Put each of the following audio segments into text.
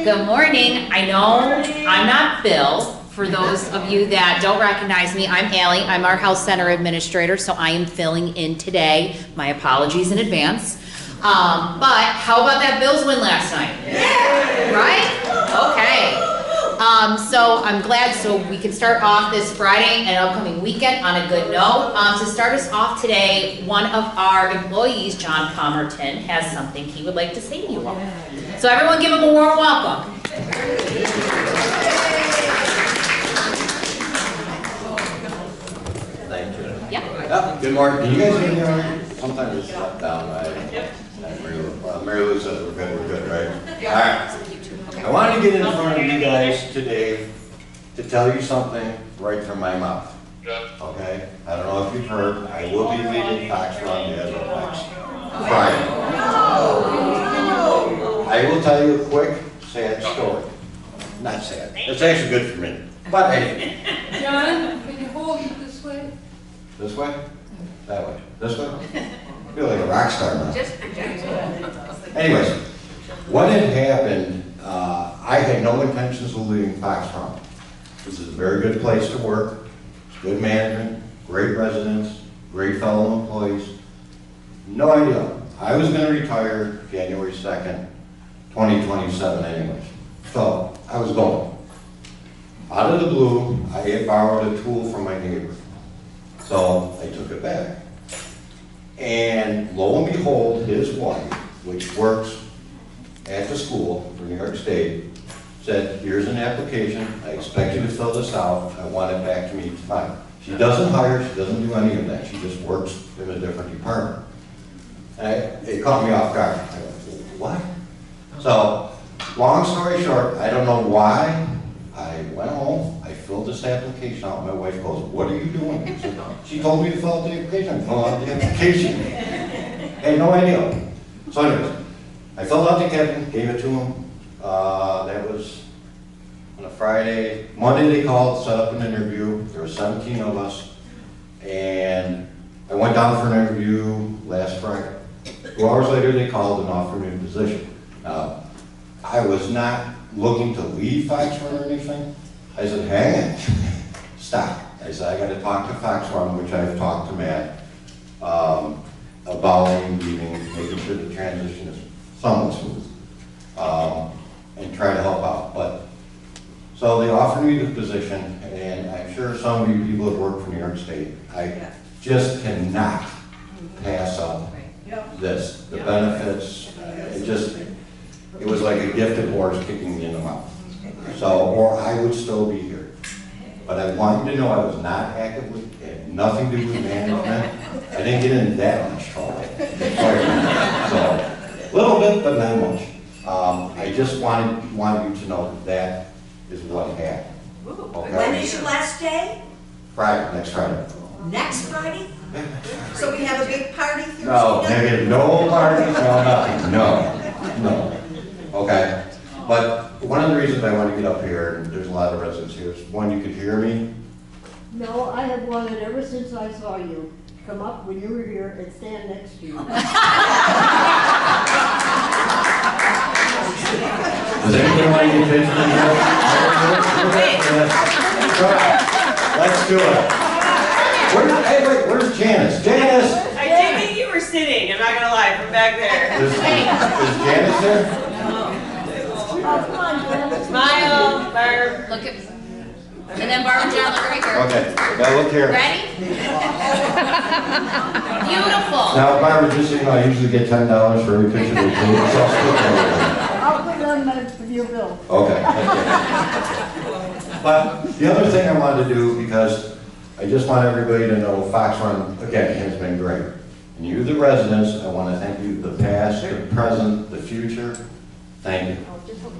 Good morning. I know I'm not Bill. For those of you that don't recognize me, I'm Allie. I'm our health center administrator, so I am filling in today. My apologies in advance. But how about that Bills win last night? Yeah. Right? Okay. So I'm glad so we can start off this Friday and upcoming weekend on a good note. To start us off today, one of our employees, John Comerton, has something he would like to say to you all. So everyone give him a warm welcome. Thank you. Yeah. Good morning. Can you guys hear me all right? Sometimes it's up down. Mary Lou says we're good, right? Yeah. All right. I wanted to get in front of you guys today to tell you something right from my mouth. Okay? I don't know if you've heard, I will be leaving Fox Run as of next Friday. I will tell you a quick, sad story. Not sad. It's actually good for me. But anyway. John, can you hold it this way? This way? That way? This way? I feel like a rock star now. Anyways, what had happened, I had no intentions of leaving Fox Run. This is a very good place to work, good management, great residents, great fellow employees. No idea. I was going to retire January 2nd, 2027 anyways. So I was going. Out of the blue, I had borrowed a tool from my neighbor. So I took it back. And lo and behold, his wife, which works at the school for New York State, said, here's an application, I expect you to fill this out, I want it back to me tonight. She doesn't hire, she doesn't do any of that, she just works in a different department. And it caught me off guard. I went, what? So, long story short, I don't know why, I went home, I filled this application out, my wife goes, what are you doing? I said, she told me to fill out the application, I filled out the application. I had no idea. So anyways, I filled out the application, gave it to him. That was on a Friday. Monday they called, set up an interview. There were 17 of us. And I went down for an interview last Friday. 2 hours later they called and offered me a position. I was not looking to leave Fox Run or anything. I said, hang on, stop. I said, I got to talk to Fox Run, which I've talked to Matt, about leaving, making sure the transition is somewhat smooth, and try to help out. But so they offered me the position, and I'm sure some of you people have worked for New York State. I just cannot pass up this. The benefits, it was like a gifted horse kicking me in the mouth. So, or I would still be here. But I want you to know I was not actively, it had nothing to do with management. I didn't get into that much trouble. So, a little bit, but not much. I just wanted you to know that is what happened. Okay? When is your last day? Friday, next Friday. Next Friday? So we have a big party Thursday No, night? negative, no parties, no nothing, no. Okay, but one of the reasons I want to get up here, and there's a lot of residents here, is one, you could hear me. No, I have wanted ever since I saw you come up when you were here and stand next to you. Does anybody want to get attention in here? Let's do it. Where's Janice? Janice! I didn't think you were sitting, I'm not gonna lie, from back there. Is Janice here? Oh, come on, Janice. Smile, Barb. Look at, and then Barb and John, look right here. Okay, now look here. Ready? Beautiful. Now, Barbara, just so you know, I usually get $10 for every picture we take, so I'll split that I'll put it on your bill. with you. Okay. But the other thing I wanted to do, because I just want everybody to know Fox Run, again, has been great. And you, the residents, I want to thank you, the past, the present, the future. Thank you.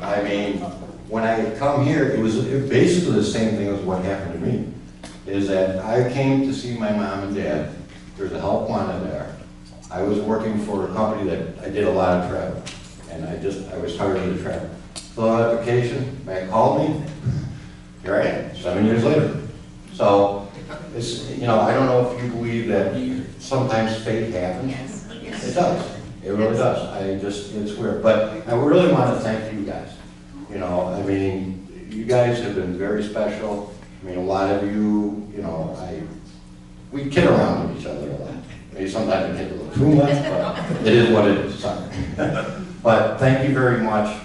I mean, when I come here, it was basically the same thing as what happened to me. Is that I came to see my mom and dad. There's a help wanted there. I was working for a company that I did a lot of travel. And I was tired of the travel. Fill out application, Matt called me. Here I am, 7 years later. So, it's, I don't know if you believe that sometimes fate happens. It does. It really does. It's weird. But I really want to thank you guys. You know, I mean, you guys have been very special. I mean, a lot of you, you know, we kid around with each other a lot. Maybe sometimes we kid a little too much, but it is what it is. But thank you very much.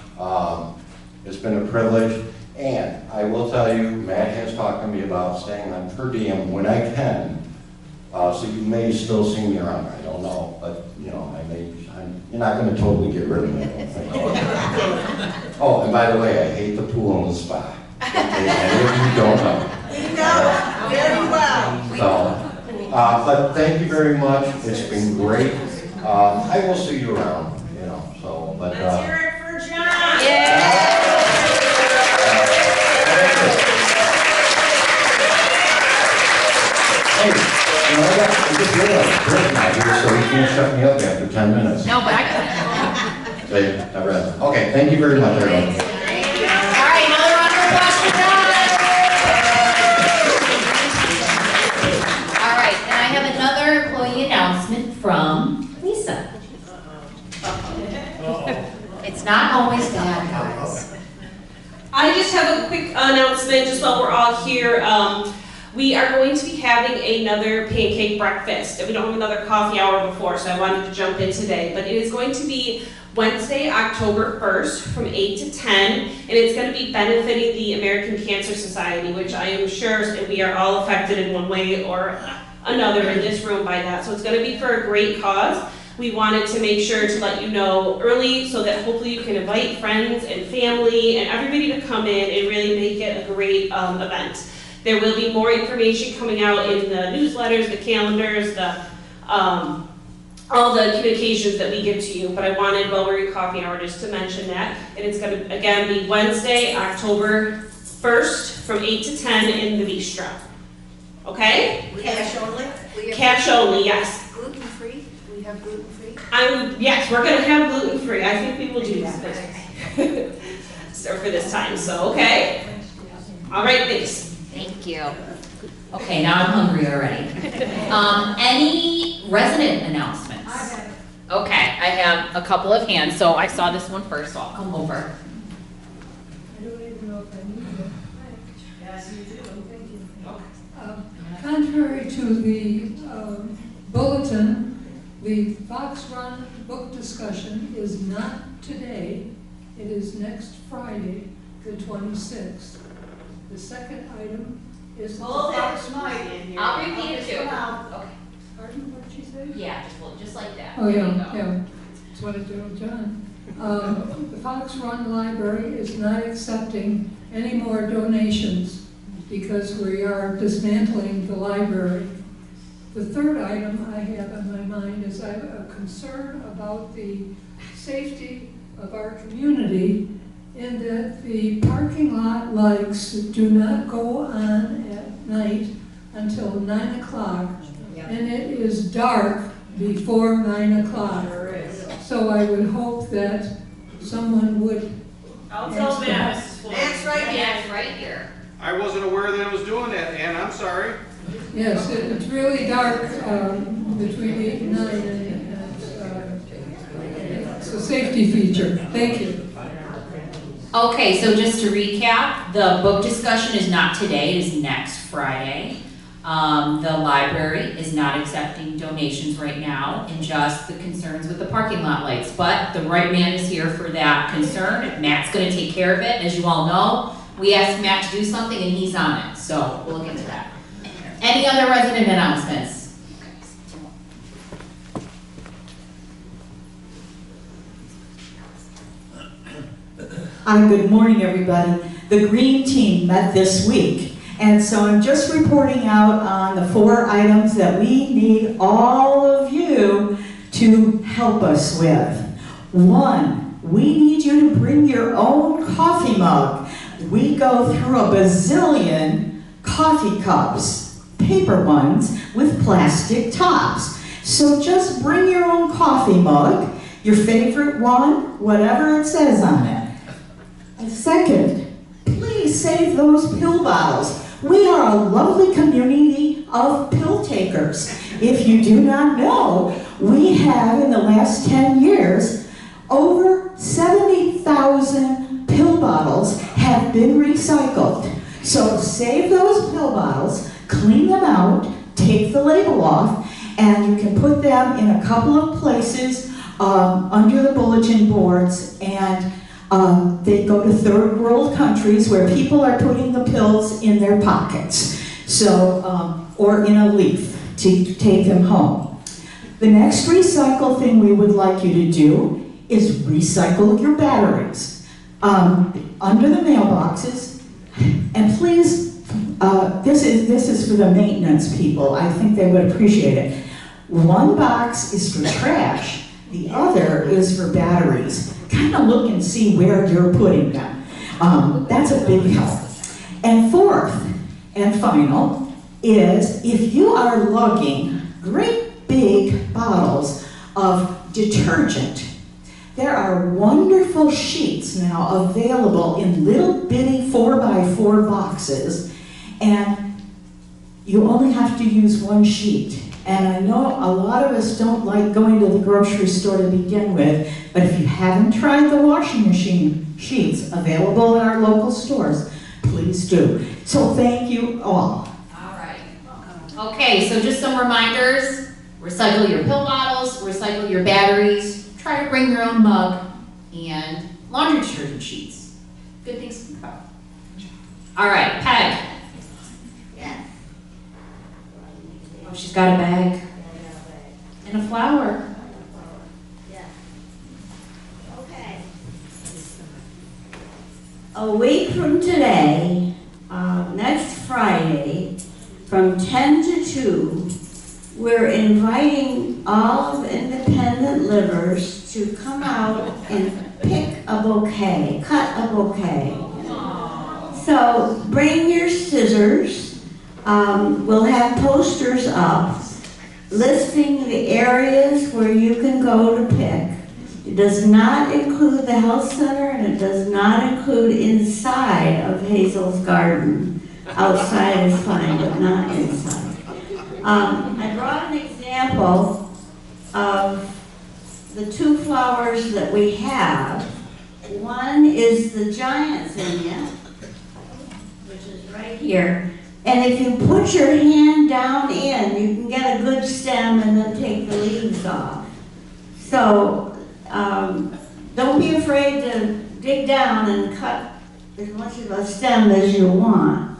It's been a privilege. And I will tell you, Matt has talked to me about staying on per diem when I can. So you may still see me around. I don't know, but you know, you're not going to totally get rid of me. I don't think. Oh, and by the way, I hate the pool and the spa. Okay, many of you don't know. We know very well. So, but thank you very much. It's been great. I will see you around. You know, so but. Let's hear it for John. Yeah. Hey, you know, I just realized Britt's not here, so he can't shut me up after 10 minutes. No, but I Say, I read. Okay, thank you very much, everyone. All right, another round of applause for John. All right, and I have another employee announcement from Lisa. It's not always bad, guys. I just have a quick announcement, just while we're all here. We are going to be having another pancake breakfast. We don't have another coffee hour before, so I wanted to jump in today. But it is going to be Wednesday, October 1st from 8 to 10, and it's going to be benefiting the American Cancer Society, which I am sure we are all affected in one way or another in this room by that. So it's going to be for a great cause. We wanted to make sure to let you know early so that hopefully you can invite friends and family and everybody to come in and really make it a great event. There will be more information coming out in the newsletters, the calendars, all the communications that we give to you, but I wanted, while we're in coffee hour, just to mention that. And it's going to, again, be Wednesday, October 1st from 8 to 10 in the Bistro. Okay? Cash only? Cash only, yes. Gluten-free? We have gluten-free? Yes, we're going to have gluten-free. I think we will do that. So for this time, so okay? All right, thanks. Thank you. Okay, now I'm hungry already. Any resident announcements? Okay, I have a couple of hands, so I saw this one first, so I'll come over. I don't even know if I need it. Yes, you do. Thank you. Contrary to the bulletin, the Fox Run book discussion is not today. It is next Friday, the 26th. The second item is the Fox Run. I'll repeat it too. Okay. Pardon, what did she say? Yeah, just like that. Oh, There you yeah, go. yeah. That's what I told John. The Fox Run Library is not accepting any more donations because we are dismantling the library. The third item I have on my mind is I have a concern about the safety of our community in that the parking lot lights do not go on at night until 9 o'clock. And it is dark before 9 o'clock. So I would hope that someone would. I'll tell Matt. Matt's right here. Yeah, it's right here. I wasn't aware that it was doing that, Ann, I'm sorry. Yes, it's really dark between 8 and 9, and it's a safety feature. Thank you. Okay, so just to recap, the book discussion is not today, it is next Friday. The library is not accepting donations right now, and just the concerns with the parking lot lights. But the right man is here for that concern. Matt's gonna take care of it, as you all know. We asked Matt to do something and he's on it, so we'll look into that. Any other resident announcements? Hi, good morning, everybody. The Green Team met this week, and so I'm just reporting out on the 4 items that we need all of you to help us with. 1, we need you to bring your own coffee mug. We go through a bazillion coffee cups, paper ones with plastic tops. So just bring your own coffee mug, your favorite one, whatever it says on it. Second, please save those pill bottles. We are a lovely community of pill takers. If you do not know, we have in the last 10 years over 70,000 pill bottles have been recycled. So save those pill bottles, clean them out, take the label off, and you can put them in a couple of places under the bulletin boards, and they go to third world countries where people are putting the pills in their pockets, so or in a leaf to take them home. The next recycle thing we would like you to do is recycle your batteries under the mailboxes, and please, this is for the maintenance people. I think they would appreciate it. One box is for trash, the other is for batteries. Kind of look and see where you're putting them. That's a big help. And fourth and final is if you are lugging great big bottles of detergent, there are wonderful sheets now available in little bitty 4x4 boxes, and you only have to use one sheet. And I know a lot of us don't like going to the grocery store to begin with, but if you haven't tried the washing machine sheets available at our local stores, please do. So thank you all. All right. Okay, so just some reminders. Recycle your pill bottles, recycle your batteries, try to bring your own mug, and laundry detergent sheets. Good things to think about. All right, Peg. Yes. Oh, she's got a bag and a flower. Yeah. Okay. A week from today, next Friday, from 10 to 2, we're inviting all of independent livers to come out and pick a bouquet, cut a bouquet. So bring your scissors. We'll have posters up listing the areas where you can go to pick. It does not include the health center, and it does not include inside of Hazel's garden. Outside is fine, but not inside. I brought an example of the two flowers that we have. One is the giant zinnia, which is right here. And if you put your hand down in, you can get a good stem and then take the leaves off. So don't be afraid to dig down and cut as much of a stem as you want.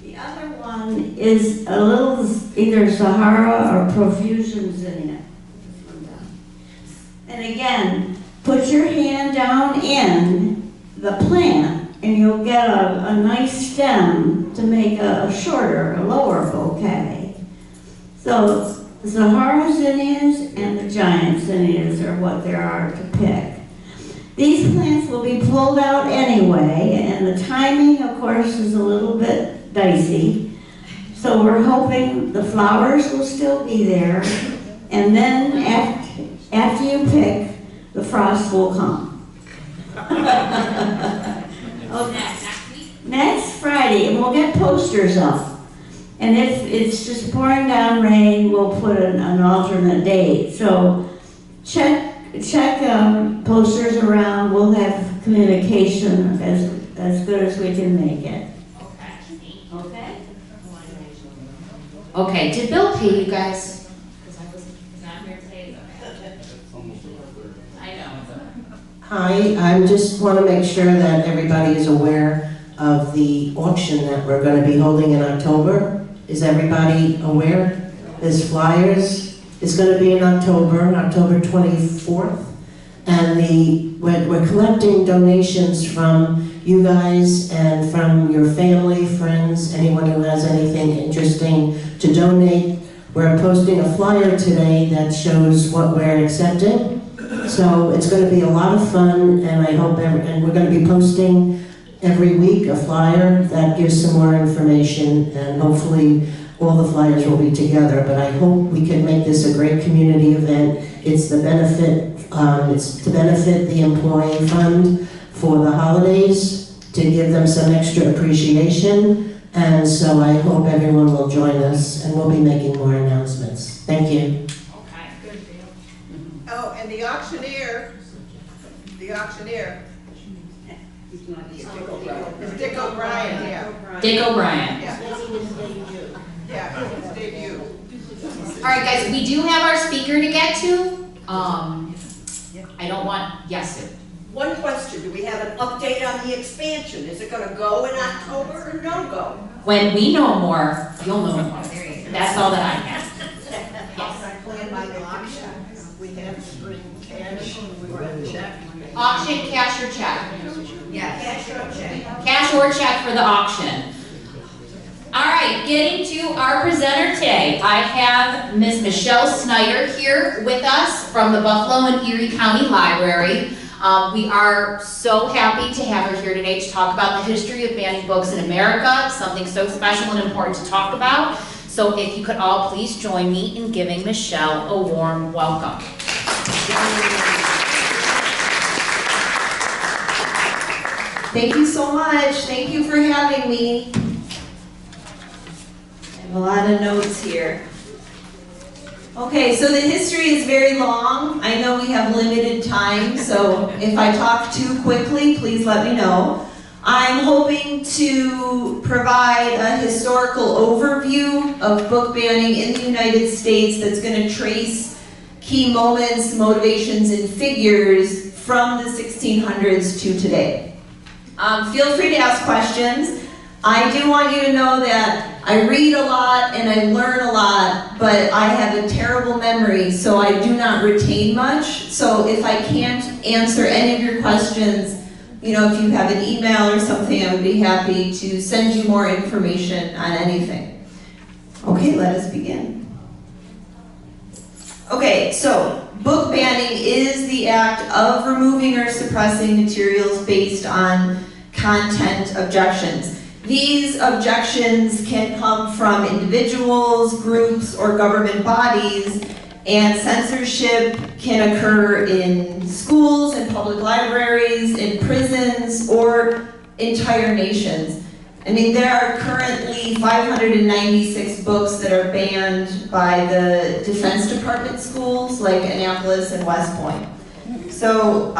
The other one is a little either Sahara or Profusion zinnia. And again, put your hand down in the plant and you'll get a nice stem to make a shorter, a lower bouquet. So the Sahara zinnias and the giant zinnias are what there are to pick. These plants will be pulled out anyway, and the timing, of course, is a little bit dicey. So we're hoping the flowers will still be there, and then after you pick, the frost will come. Okay. Next Friday, and we'll get posters up. And if it's just pouring down rain, we'll put an alternate date. So check posters around. We'll have communication as good as we can make it. Okay? Okay, did Bill pay you guys? Because I was not here today. I know. Hi, I just want to make sure that everybody is aware of the auction that we're going to be holding in October. Is everybody aware? There's flyers. It's going to be in October 24th. And we're collecting donations from you guys and from your family, friends, anyone who has anything interesting to donate. We're posting a flyer today that shows what we're accepting. So it's going to be a lot of fun, and I hope and we're going to be posting every week a flyer that gives some more information, and hopefully all the flyers will be together. But I hope we can make this a great community event. It's to benefit the employee fund for the holidays, to give them some extra appreciation. And so I hope everyone will join us, and we'll be making more announcements. Thank you. Okay. Good deal. Oh, and the auctioneer, It's Dick O'Brien, yeah. Dick O'Brien. Yeah, his debut. All right, guys, we do have our speaker to get to. I don't want, yes, Sue. One question, do we have an update on the expansion? Is it gonna go in October or no go? When we know more, you'll know more. That's all that I have. We have to bring cash, we want to check. Auction, cash or check? Yes. Cash or check? Cash or check for the auction. All right, getting to our presenter today, I have Ms. Michelle Snyder here with us from the Buffalo and Erie County Library. We are so happy to have her here today to talk about the history of banning books in America, something so special and important to talk about. So if you could all please join me in giving Michelle a warm welcome. Thank you so much. Thank you for having me. I have a lot of notes here. Okay, so the history is very long. I know we have limited time, so if I talk too quickly, please let me know. I'm hoping to provide a historical overview of book banning in the United States that's going to trace key moments, motivations, and figures from the 1600s to today. Feel free to ask questions. I do want you to know that I read a lot and I learn a lot, but I have a terrible memory, so I do not retain much. So if I can't answer any of your questions, you know, if you have an email or something, I would be happy to send you more information on anything. Okay, let us begin. Okay, so book banning is the act of removing or suppressing materials based on content objections. These objections can come from individuals, groups, or government bodies, and censorship can occur in schools, in public libraries, in prisons, or entire nations. I mean, there are currently 596 books that are banned by the Defense Department schools, like Annapolis and West Point. So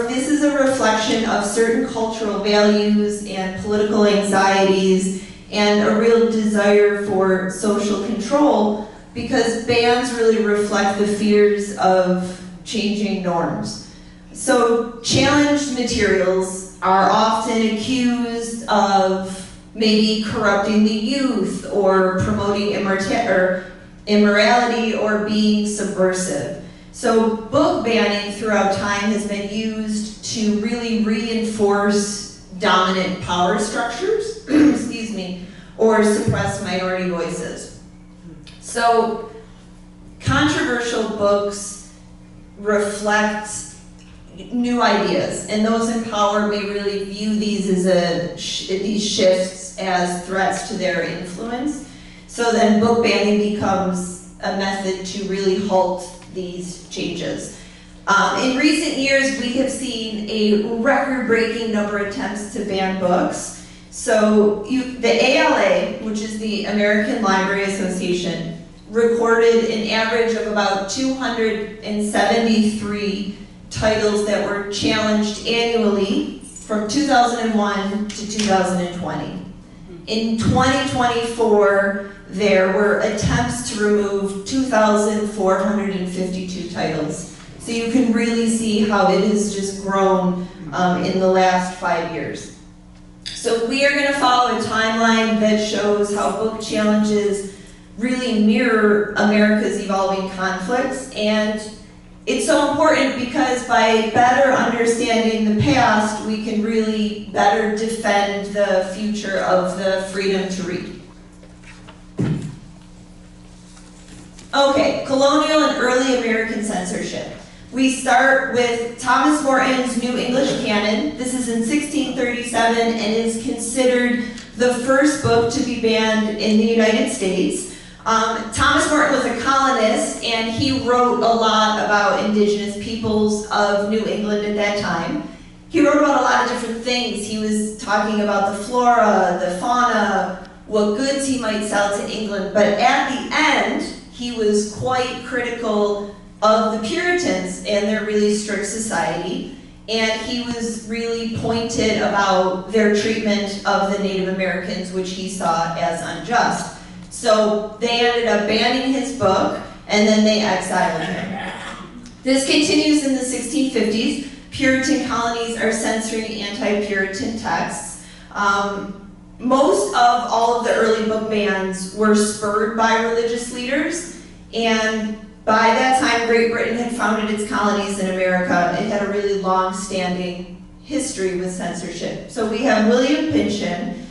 this is a reflection of certain cultural values and political anxieties and a real desire for social control, because bans really reflect the fears of changing norms. So challenged materials are often accused of maybe corrupting the youth or promoting immorality or being subversive. So book banning throughout time has been used to really reinforce dominant power structures, excuse me, or suppress minority voices. So controversial books reflect new ideas, and those in power may really view these as these shifts as threats to their influence. So then book banning becomes a method to really halt these changes. In recent years, we have seen a record-breaking number of attempts to ban books. So the ALA, which is the American Library Association, recorded an average of about 273 titles that were challenged annually from 2001 to 2020. In 2024, there were attempts to remove 2,452 titles. So you can really see how it has just grown in the last 5 years. So we are going to follow a timeline that shows how book challenges really mirror America's evolving conflicts, and it's so important because by better understanding the past, we can really better defend the future of the freedom to read. Okay, colonial and early American censorship. We start with Thomas Morton's New English Canon. This is in 1637 and is considered the first book to be banned in the United States. Thomas Morton was a colonist, and he wrote a lot about indigenous peoples of New England at that time. He wrote about a lot of different things. He was talking about the flora, the fauna, what goods he might sell to England, but at the end, he was quite critical of the Puritans and their really strict society. and he was really pointed about their treatment of the Native Americans, which he saw as unjust. So they ended up banning his book, and then they exiled him. This continues in the 1650s. Puritan colonies are censoring anti-Puritan texts. Most of all of the early book bans were spurred by religious leaders, and by that time, Great Britain had founded its colonies in America. It had a really long-standing history with censorship. So we have William Pynchon.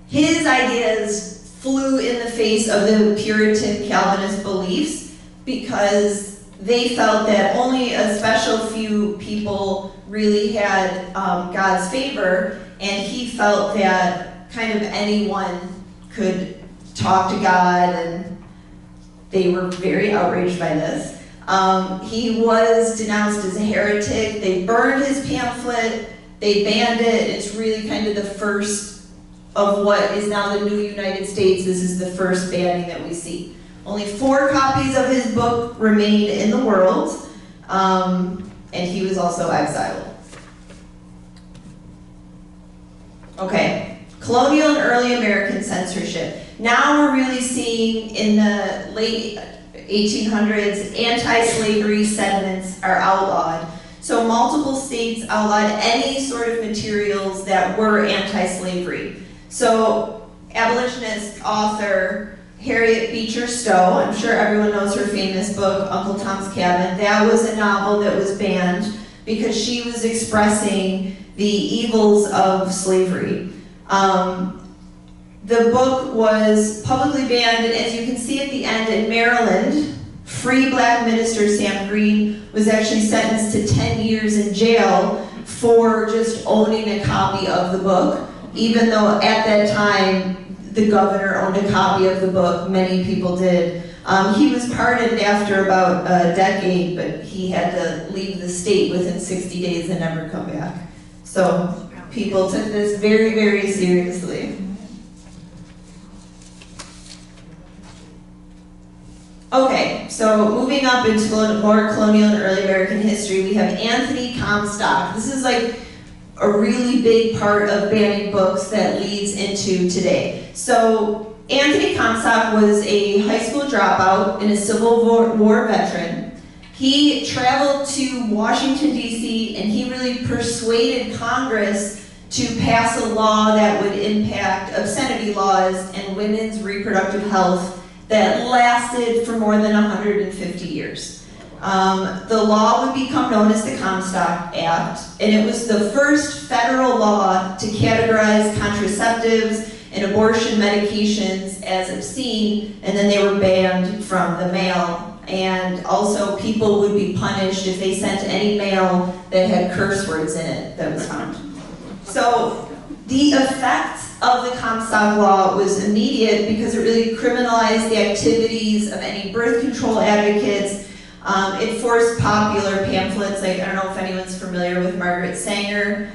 His ideas flew in the face of the Puritan Calvinist beliefs because they felt that only a special few people really had God's favor, and he felt that kind of anyone could talk to God, and they were very outraged by this. He was denounced as a heretic. They burned his pamphlet. They banned it. It's really kind of the first of what is now the new United States. This is the first banning that we see. Only 4 copies of his book remain in the world, and he was also exiled. Okay, colonial and early American censorship. Now we're really seeing in the late 1800s, anti-slavery sentiments are outlawed. So multiple states outlawed any sort of materials that were anti-slavery. So abolitionist author Harriet Beecher Stowe, I'm sure everyone knows her famous book, Uncle Tom's Cabin. That was a novel that was banned because she was expressing the evils of slavery. The book was publicly banned, and as you can see at the end, in Maryland, free black minister Sam Green was actually sentenced to 10 years in jail for just owning a copy of the book, even though at that time the governor owned a copy of the book. Many people did. He was pardoned after about a decade, but he had to leave the state within 60 days and never come back. So people took this very, very seriously. Okay, so moving up into more colonial and early American history, we have Anthony Comstock. This is like a really big part of banning books that leads into today. So Anthony Comstock was a high school dropout and a Civil War veteran. He traveled to Washington, D.C., and he really persuaded Congress to pass a law that would impact obscenity laws and women's reproductive health that lasted for more than 150 years. The law would become known as the Comstock Act, and it was the first federal law to categorize contraceptives and abortion medications as obscene, and then they were banned from the mail. And also people would be punished if they sent any mail that had curse words in it that was found. So the effect of the Comstock Law was immediate because it really criminalized the activities of any birth control advocates. It forced popular pamphlets, like I don't know if anyone's familiar with Margaret Sanger.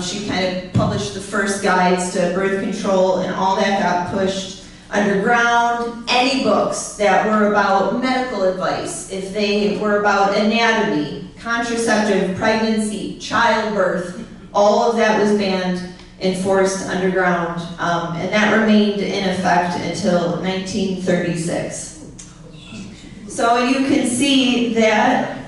She kind of published the first guides to birth control, and all that got pushed underground. Any books that were about medical advice, if they were about anatomy, contraceptive, pregnancy, childbirth, all of that was banned and forced underground, and that remained in effect until 1936. So you can see that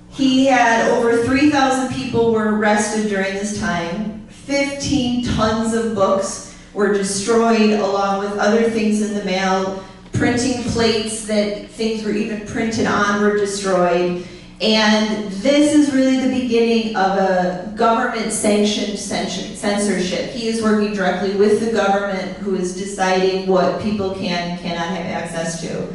he had over 3,000 people were arrested during this time. 15 tons of books were destroyed along with other things in the mail. Printing plates that things were even printed on were destroyed. And this is really the beginning of a government-sanctioned censorship. He is working directly with the government, who is deciding what people can and cannot have access to.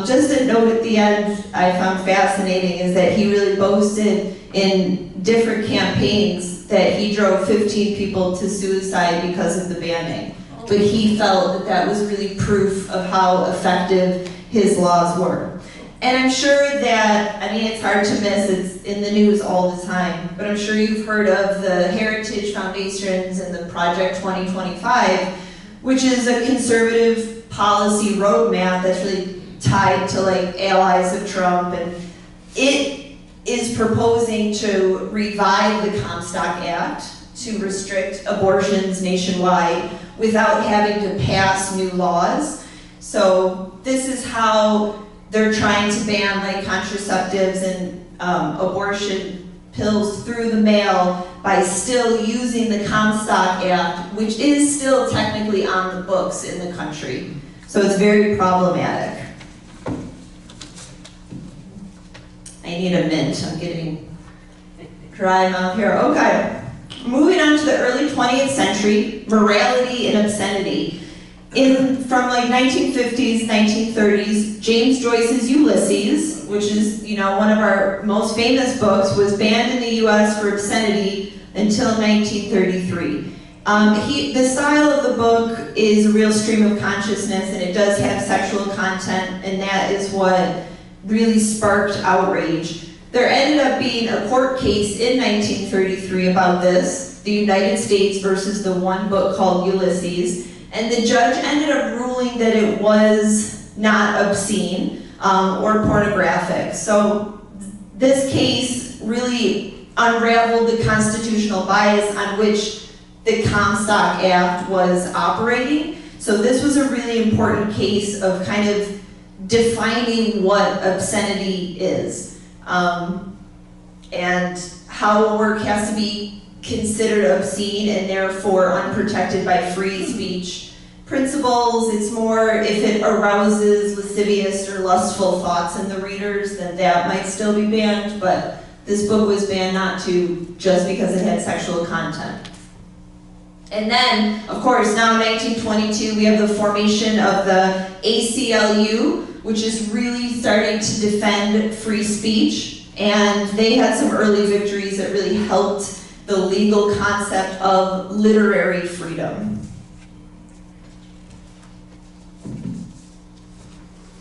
Just a note at the end I found fascinating is that he really boasted in different campaigns that he drove 15 people to suicide because of the banning. But he felt that that was really proof of how effective his laws were. And I'm sure that, I mean, it's hard to miss, it's in the news all the time, but I'm sure you've heard of the Heritage Foundations and the Project 2025, which is a conservative policy roadmap that's really tied to like allies of Trump, and it is proposing to revive the Comstock Act to restrict abortions nationwide without having to pass new laws. So this is how they're trying to ban like contraceptives and abortion pills through the mail by still using the Comstock Act, which is still technically on the books in the country. So it's very problematic. I need a mint, I'm getting dry mouth here. Okay, moving on to the early 20th century, morality and obscenity. From like 1950s, 1930s, James Joyce's Ulysses, which is, you know, one of our most famous books, was banned in the US for obscenity until 1933. The style of the book is a real stream of consciousness, and it does have sexual content, and that is what really sparked outrage. There ended up being a court case in 1933 about this, the United States versus the one book called Ulysses, and the judge ended up ruling that it was not obscene or pornographic. So this case really unraveled the constitutional bias on which the Comstock Act was operating. So this was a really important case of kind of defining what obscenity is, and how work has to be considered obscene and therefore unprotected by free speech principles. It's more if it arouses lascivious or lustful thoughts in the readers, then that might still be banned, but this book was banned not to just because it had sexual content. And then, of course, now in 1922, we have the formation of the ACLU, which is really starting to defend free speech. And they had some early victories that really helped the legal concept of literary freedom.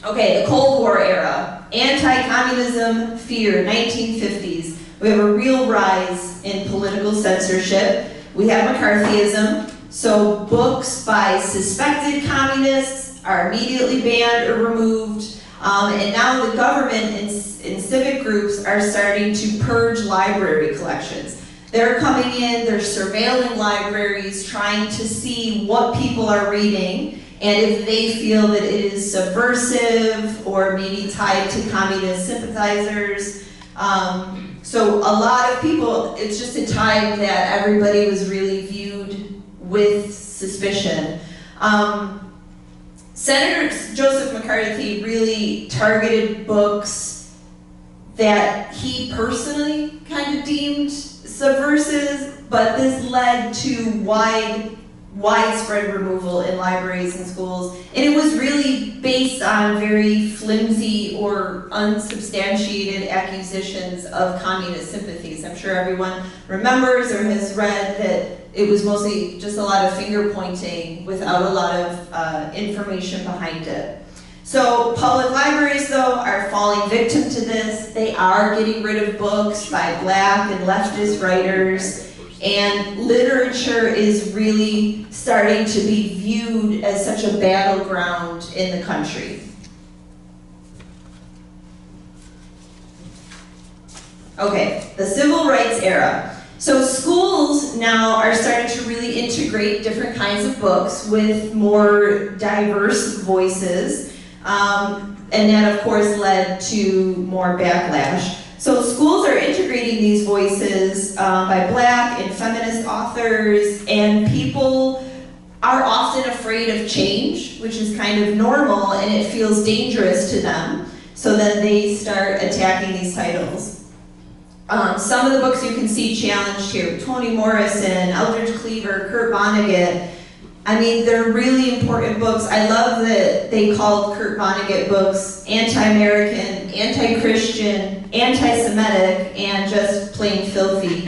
Okay, the Cold War era, anti-communism fear, 1950s. We have a real rise in political censorship. We have McCarthyism, so books by suspected communists are immediately banned or removed, and now the government and civic groups are starting to purge library collections. They're coming in, they're surveilling libraries, trying to see what people are reading, and if they feel that it is subversive or maybe tied to communist sympathizers. So a lot of people, it's just a time that everybody was really viewed with suspicion. Senator Joseph McCarthy really targeted books that he personally kind of deemed subversive, but this led to widespread removal in libraries and schools, and it was really based on very flimsy or unsubstantiated accusations of communist sympathies. I'm sure everyone remembers or has read that it was mostly just a lot of finger pointing without a lot of information behind it. So public libraries, though, are falling victim to this. They are getting rid of books by Black and leftist writers, and literature is really starting to be viewed as such a battleground in the country. Okay, the civil rights era. So schools now are starting to really integrate different kinds of books with more diverse voices, and that of course led to more backlash. So schools are integrating these voices by Black and feminist authors, and people are often afraid of change, which is kind of normal, and it feels dangerous to them. So then they start attacking these titles. Some of the books you can see challenged here, Toni Morrison, Eldridge Cleaver, Kurt Vonnegut. I mean, they're really important books. I love that they called Kurt Vonnegut books anti-American, anti-Christian, anti-Semitic, and just plain filthy,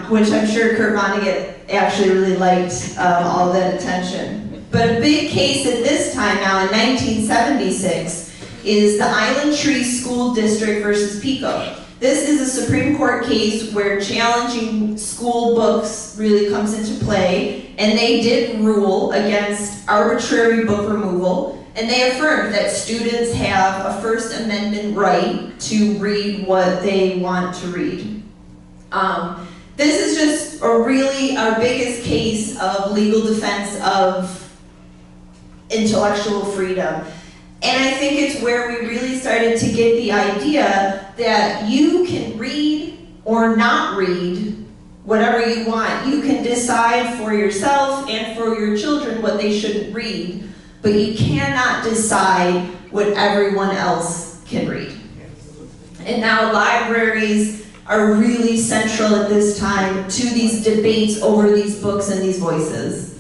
which I'm sure Kurt Vonnegut actually really liked all that attention. But a big case at this time now in 1976 is the Island Tree School District versus Pico. This is a Supreme Court case where challenging school books really comes into play, and they did rule against arbitrary book removal, And they affirmed that students have a First Amendment right to read what they want to read. This is just really our biggest case of legal defense of intellectual freedom. And I think it's where we really started to get the idea that you can read or not read whatever you want. You can decide for yourself and for your children what they should read, but you cannot decide what everyone else can read. And now libraries are really central at this time to these debates over these books and these voices.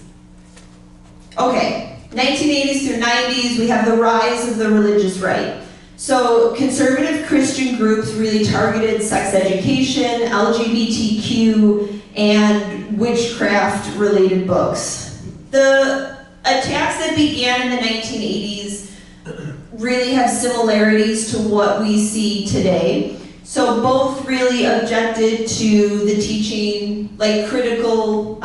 Okay, 1980s through 90s, we have the rise of the religious right. So conservative Christian groups really targeted sex education, LGBTQ, and witchcraft-related books. The attacks that began in the 1980s really have similarities to what we see today. So both really objected to the teaching, like critical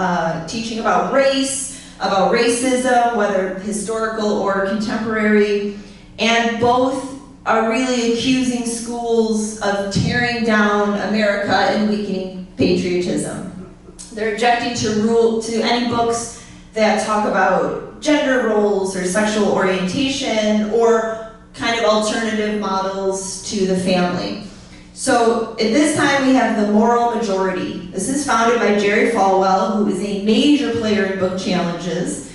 teaching about race, about racism, whether historical or contemporary, and both are really accusing schools of tearing down America and weakening patriotism. They're objecting to any books that talk about gender roles or sexual orientation or kind of alternative models to the family. So at this time we have the Moral Majority. This is founded by Jerry Falwell, who is a major player in book challenges.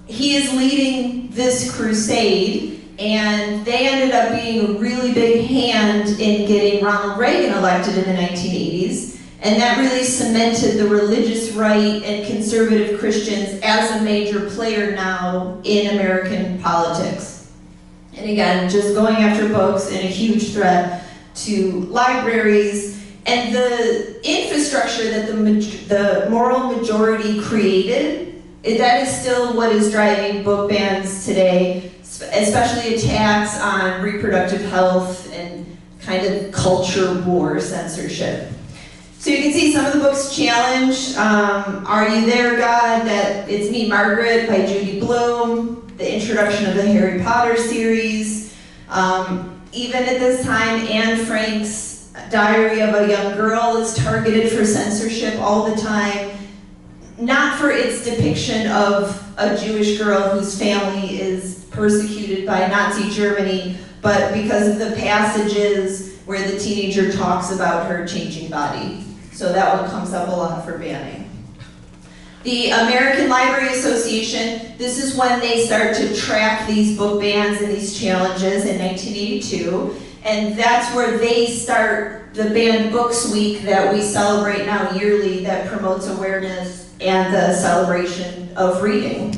He is leading this crusade, and they ended up being a really big hand in getting Ronald Reagan elected in the 1980s, and that really cemented the religious right and conservative Christians as a major player now in American politics. And again, just going after books and a huge threat to libraries, and the infrastructure that the Moral Majority created, that is still what is driving book bans today, especially attacks on reproductive health and kind of culture war censorship. So you can see some of the books challenged. Are You There, God? It's Me, Margaret by Judy Blume, the introduction of the Harry Potter series. Even at this time, Anne Frank's Diary of a Young Girl is targeted for censorship all the time, not for its depiction of a Jewish girl whose family is persecuted by Nazi Germany, but because of the passages where the teenager talks about her changing body. So that one comes up a lot for banning. The American Library Association, this is when they start to track these book bans and these challenges in 1982, and that's where they start the Banned Books Week that we celebrate now yearly, that promotes awareness and the celebration of reading.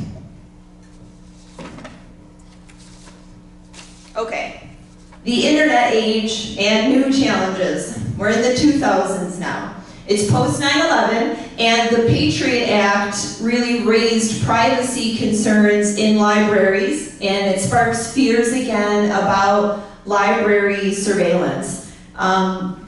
Okay, the internet age and new challenges. We're in the 2000s now. It's post 9/11, and the Patriot Act really raised privacy concerns in libraries, and it sparks fears again about library surveillance.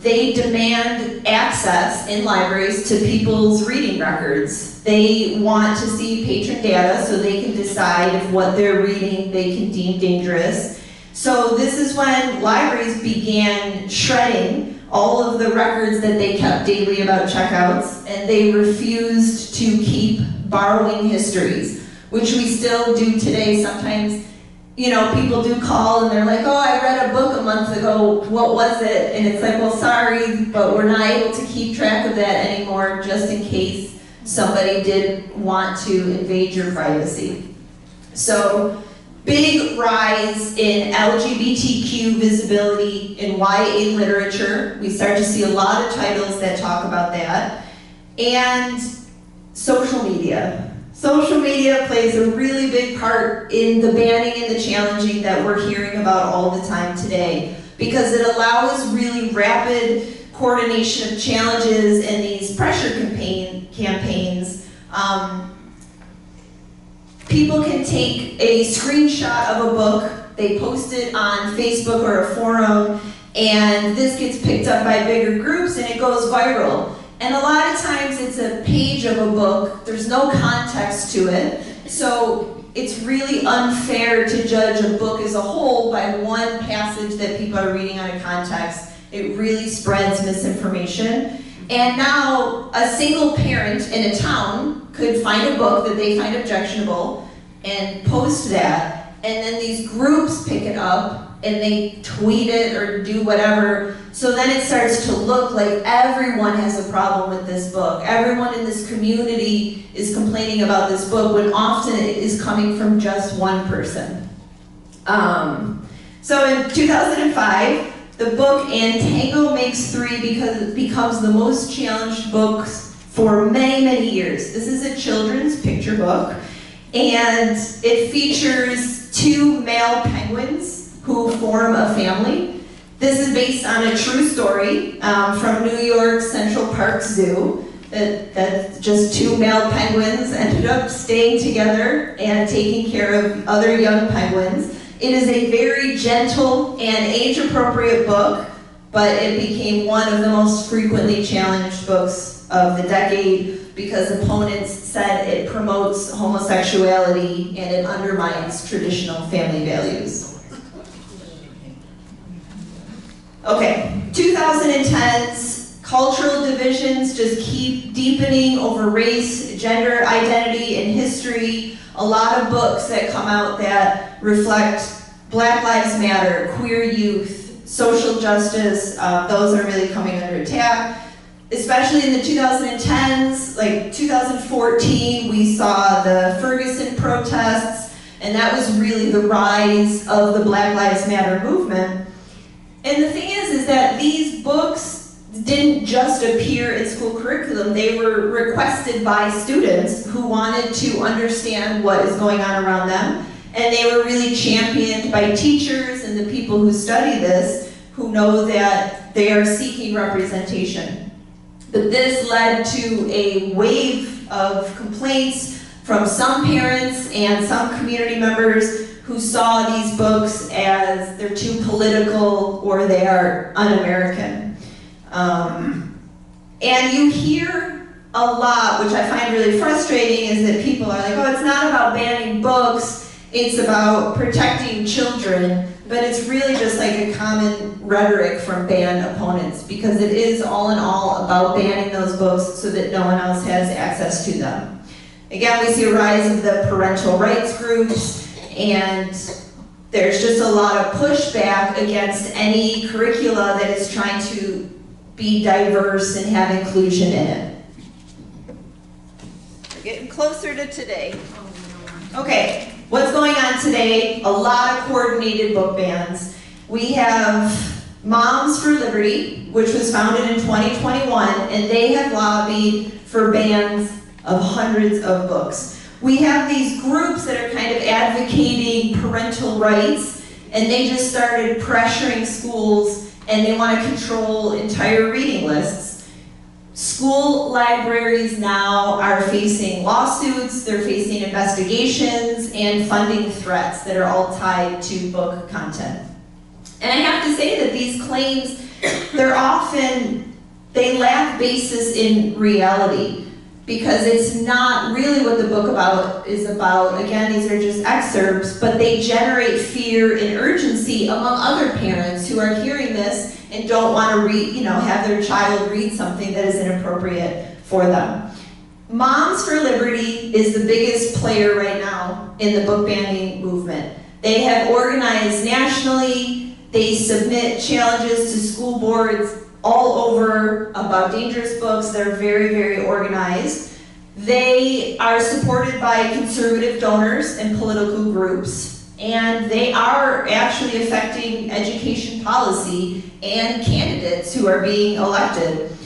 They demand access in libraries to people's reading records. They want to see patron data so they can decide if what they're reading they can deem dangerous. So this is when libraries began shredding all of the records that they kept daily about checkouts, and they refused to keep borrowing histories, which we still do today. Sometimes, people do call and they're like, oh, I read a book a month ago, what was it? And it's like, well, sorry, but we're not able to keep track of that anymore, just in case somebody did want to invade your privacy. So, big rise in LGBTQ visibility in YA literature. We start to see a lot of titles that talk about that. And social media. Social media plays a really big part in the banning and the challenging that we're hearing about all the time today, because it allows really rapid coordination of challenges and these pressure campaigns. People can take a screenshot of a book, they post it on Facebook or a forum, and this gets picked up by bigger groups and it goes viral. And a lot of times it's a page of a book, there's no context to it, so it's really unfair to judge a book as a whole by one passage that people are reading out of context. It really spreads misinformation. And now a single parent in a town could find a book that they find objectionable and post that, and then these groups pick it up and they tweet it or do whatever. So then it starts to look like everyone has a problem with this book. Everyone in this community is complaining about this book when often it is coming from just one person. So in 2005, the book Antango Makes Three because it becomes the most challenged book for many, many years. This is a children's picture book, and it features two male penguins who form a family. This is based on a true story from New York Central Park Zoo. That just two male penguins ended up staying together and taking care of other young penguins. It is a very gentle and age-appropriate book, but it became one of the most frequently challenged books of the decade because opponents said it promotes homosexuality and it undermines traditional family values. Okay, 2010's cultural divisions just keep deepening over race, gender identity, and history. A lot of books that come out that reflect Black Lives Matter, queer youth, social justice, those are really coming under attack. Especially in the 2010s, like 2014, we saw the Ferguson protests, and that was really the rise of the Black Lives Matter movement. And the thing is that these books didn't just appear in school curriculum, they were requested by students who wanted to understand what is going on around them, and they were really championed by teachers and the people who study this who know that they are seeking representation. But this led to a wave of complaints from some parents and some community members who saw these books as they're too political or they are un-American. And you hear a lot, which I find really frustrating, is that people are like, oh, it's not about banning books, it's about protecting children. But it's really just like a common rhetoric from ban opponents, because it is all in all about banning those books so that no one else has access to them. Again, we see a rise of the parental rights groups, and there's just a lot of pushback against any curricula that is trying to be diverse and have inclusion in it. We're getting closer to today. Okay, what's going on today? A lot of coordinated book bans. We have Moms for Liberty, which was founded in 2021, and they have lobbied for bans of hundreds of books. We have these groups that are kind of advocating parental rights, and they just started pressuring schools, and they want to control entire reading lists. School libraries now are facing lawsuits, they're facing investigations, and funding threats that are all tied to book content. And I have to say that these claims, they lack basis in reality, because it's not really what the book is about. Again, these are just excerpts, but they generate fear and urgency among other parents who are hearing this and don't want to read, have their child read something that is inappropriate for them. Moms for Liberty is the biggest player right now in the book banning movement. They have organized nationally, they submit challenges to school boards all over about dangerous books. They're very, very organized. They are supported by conservative donors and political groups, and they are actually affecting education policy and candidates who are being elected.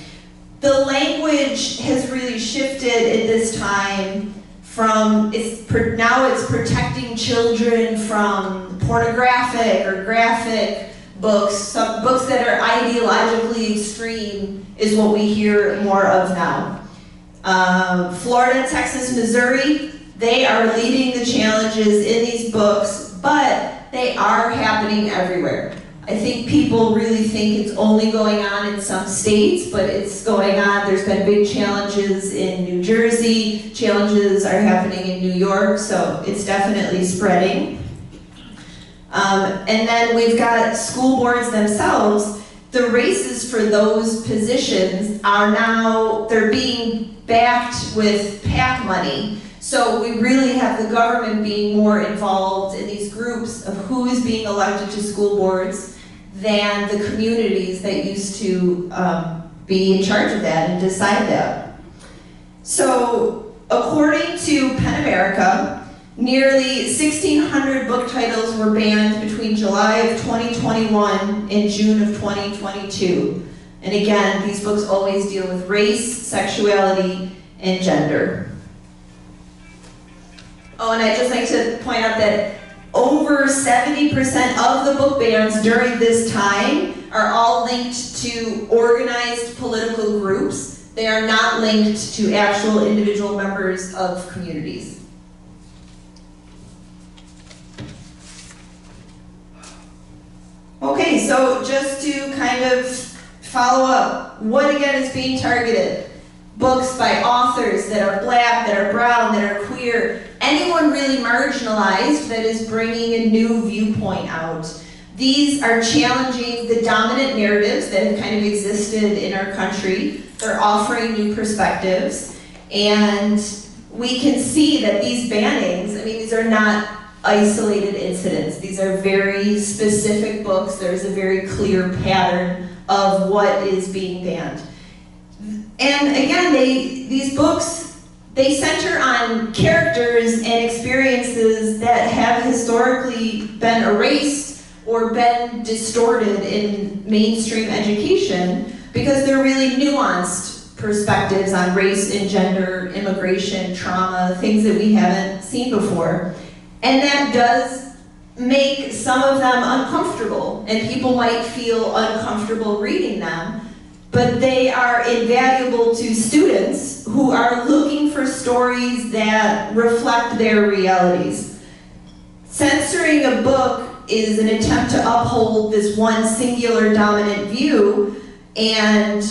The language has really shifted at this time from, now it's protecting children from pornographic or graphic books, books that are ideologically extreme is what we hear more of now. Florida, Texas, Missouri, they are leading the challenges in these books, but they are happening everywhere. I think people really think it's only going on in some states, but it's going on. There's been big challenges in New Jersey, challenges are happening in New York, so it's definitely spreading. And then we've got school boards themselves. The races for those positions are now, they're being backed with PAC money. So we really have the government being more involved in these groups of who is being elected to school boards than the communities that used to be in charge of that and decide that. So according to PEN America, nearly 1,600 book titles were banned between July of 2021 and June of 2022. And again, these books always deal with race, sexuality, and gender. Oh, and I'd just like to point out that over 70% of the book bans during this time are all linked to organized political groups. They are not linked to actual individual members of communities. Okay, so just to kind of follow up, what again is being targeted? Books by authors that are black, that are brown, that are queer, anyone really marginalized that is bringing a new viewpoint out. These are challenging the dominant narratives that have kind of existed in our country. They're offering new perspectives, and we can see that these bannings, I mean, these are not isolated incidents. These are very specific books. There's a very clear pattern of what is being banned. And again, these books, they center on characters and experiences that have historically been erased or been distorted in mainstream education because they're really nuanced perspectives on race and gender, immigration, trauma, things that we haven't seen before. And that does make some of them uncomfortable, and people might feel uncomfortable reading them. But they are invaluable to students who are looking for stories that reflect their realities. Censoring a book is an attempt to uphold this one singular dominant view, and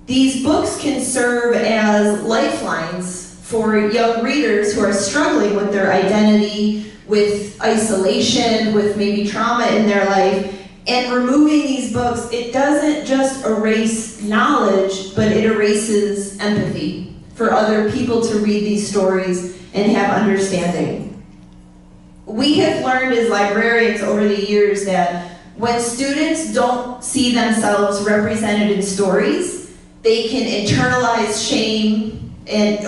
these books can serve as lifelines for young readers who are struggling with their identity, with isolation, with maybe trauma in their life. And removing these books, it doesn't just erase knowledge, but it erases empathy for other people to read these stories and have understanding. We have learned as librarians over the years that when students don't see themselves represented in stories, they can internalize shame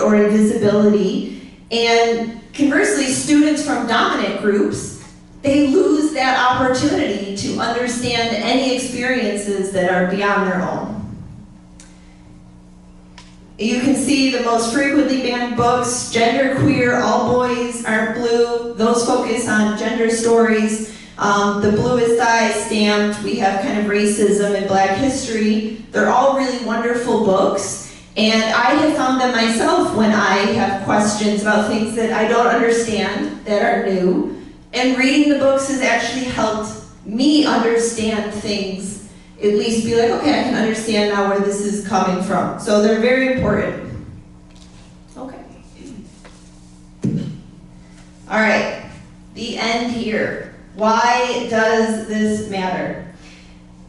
or invisibility. And conversely, students from dominant groups, they lose that opportunity to understand any experiences that are beyond their own. You can see the most frequently banned books: Gender Queer, All Boys Aren't Blue. Those focus on gender stories. The Bluest Eye, Stamped, we have kind of racism and Black history. They're all really wonderful books. And I have found them myself when I have questions about things that I don't understand, that are new. And reading the books has actually helped me understand things, at least be like, okay, I can understand now where this is coming from. So they're very important. Okay. All right, the end here. Why does this matter?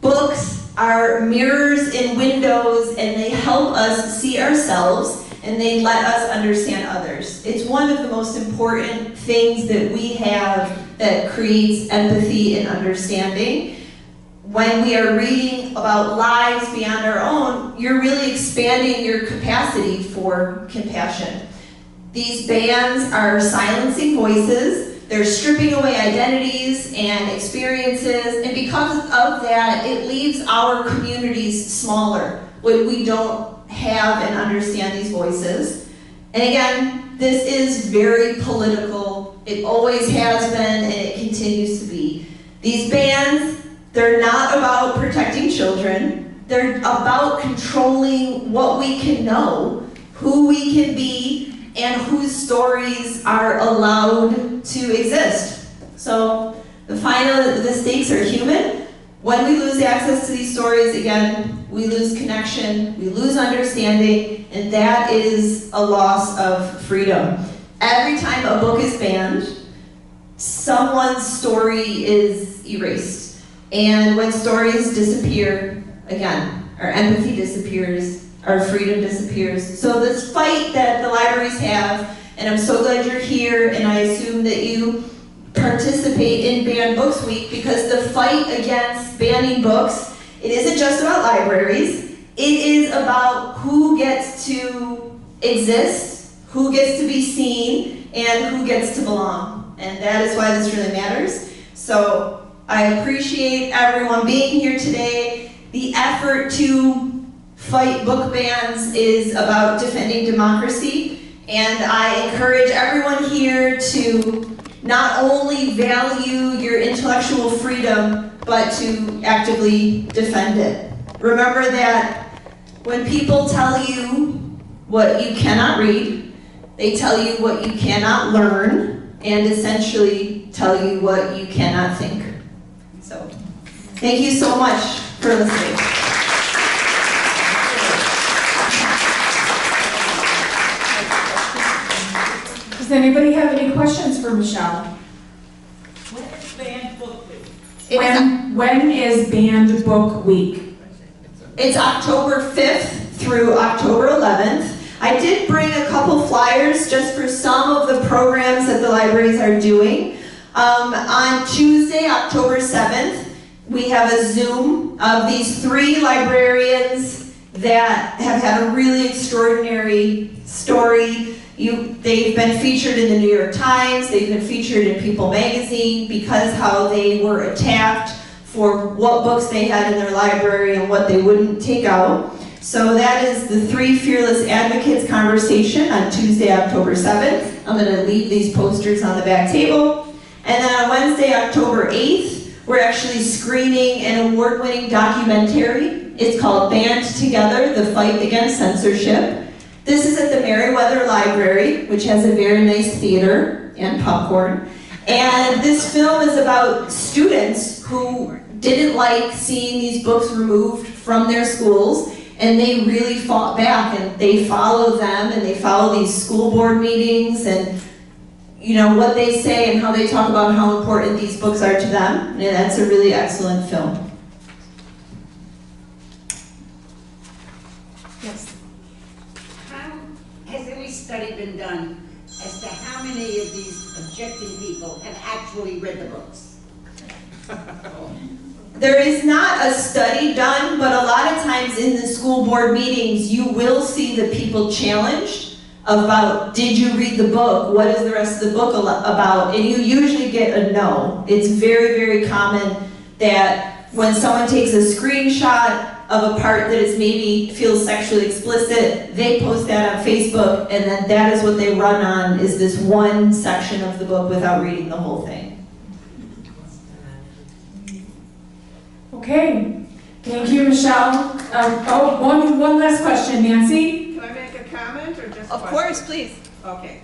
Books are mirrors and windows, and they help us see ourselves, and they let us understand others. It's one of the most important things that we have that creates empathy and understanding. When we are reading about lives beyond our own, you're really expanding your capacity for compassion. These bans are silencing voices, they're stripping away identities and experiences, and because of that, it leaves our communities smaller when we don't have and understand these voices. And again, this is very political. It always has been, and it continues to be. These bans, they're not about protecting children. They're about controlling what we can know, who we can be, and whose stories are allowed to exist. So the stakes are human. When we lose access to these stories, again, we lose connection, we lose understanding, and that is a loss of freedom. Every time a book is banned, someone's story is erased. And when stories disappear, again, our empathy disappears, our freedom disappears. So this fight that the libraries have, and I'm so glad you're here, and I assume that you participate in Banned Books Week, because the fight against banning books, it isn't just about libraries, it is about who gets to exist, who gets to be seen, and who gets to belong. And that is why this really matters. So I appreciate everyone being here today. The effort to fight book bans is about defending democracy, and I encourage everyone here to not only value your intellectual freedom, but to actively defend it. Remember that when people tell you what you cannot read, they tell you what you cannot learn, and essentially tell you what you cannot think. So, thank you so much for listening. Does anybody have any questions for Michelle? When is Banned Book Week? When is Banned Book Week? It's October 5th through October 11th. I did bring a couple flyers just for some of the programs that the libraries are doing. On Tuesday, October 7th, we have a Zoom of these 3 librarians that have had a really extraordinary story. They've been featured in the New York Times, they've been featured in People magazine because how they were attacked for what books they had in their library and what they wouldn't take out. So that is the 3 Fearless Advocates conversation on Tuesday, October 7th. I'm going to leave these posters on the back table. And then on Wednesday, October 8th, we're actually screening an award-winning documentary. It's called Band Together, The Fight Against Censorship. This is at the Merriweather Library, which has a very nice theater and popcorn. And this film is about students who didn't like seeing these books removed from their schools, and they really fought back, and they follow them, and they follow these school board meetings, and you know what they say and how they talk about how important these books are to them. And that's a really excellent film. Yes. Has any study been done as to how many of these objecting people have actually read the books? There is not a study done, but a lot of times in the school board meetings, you will see the people challenged about, did you read the book? What is the rest of the book about? And you usually get a no. It's very, very common that when someone takes a screenshot of a part that is maybe feels sexually explicit, they post that on Facebook, and then that is what they run on, is this one section of the book without reading the whole thing. Okay. Thank you, Michelle. One last question, Nancy. Can I make a comment or just? Of course, please. Okay.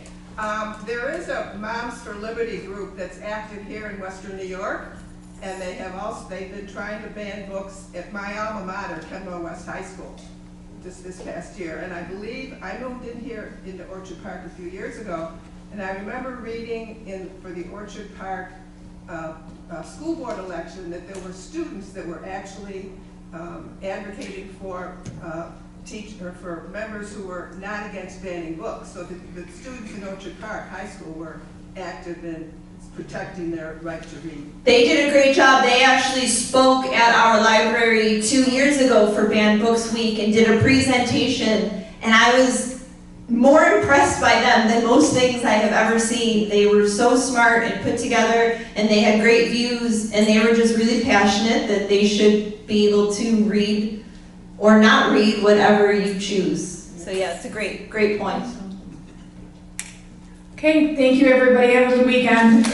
There is a Moms for Liberty group that's active here in Western New York, and they've been trying to ban books at my alma mater, Kenmore West High School, just this past year. And I moved in here into Orchard Park a few years ago, and I remember reading for the Orchard Park school board election that there were students that were actually advocating for for members who were not against banning books. So the students in Orchard Park High School were active in protecting their right to read. They did a great job. They actually spoke at our library 2 years ago for Banned Books Week and did a presentation, and I was more impressed by them than most things I have ever seen. They were so smart and put together, and they had great views, and they were just really passionate that they should be able to read or not read, whatever you choose. So yeah, it's a great point. Okay, thank you everybody. Have a good weekend.